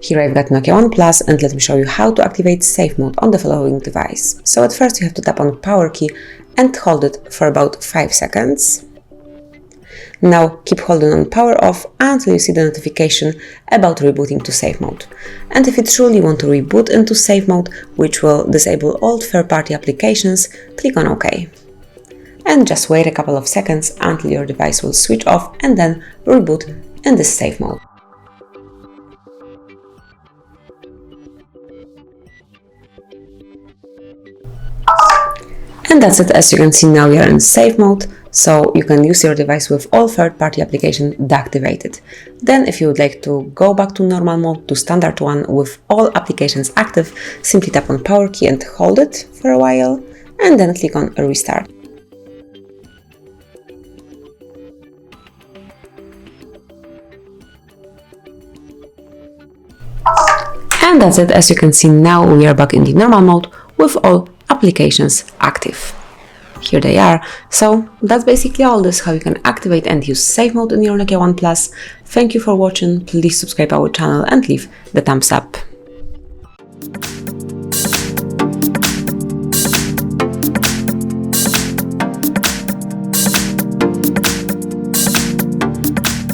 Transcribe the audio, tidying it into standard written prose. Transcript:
Here I've got Nokia One Plus, and let me show you how to activate safe mode on the following device. So at first you have to tap on the power key and hold it for about 5 seconds. Now keep holding on power off until you see the notification about rebooting to safe mode. And if you truly want to reboot into safe mode, which will disable all third-party applications, click on OK. And just wait a couple of seconds until your device will switch off and then reboot in this safe mode. And that's it. As you can see, now we are in safe mode, so you can use your device with all third-party applications deactivated. Then if you would like to go back to normal mode, to standard one with all applications active, simply tap on power key and hold it for a while, and then click on restart. And that's it. As you can see, now we are back in the normal mode with all applications active. Here they are. So that's basically all. This is how you can activate and use safe mode in your Nokia One Plus. Thank you for watching. Please subscribe our channel and leave the thumbs up.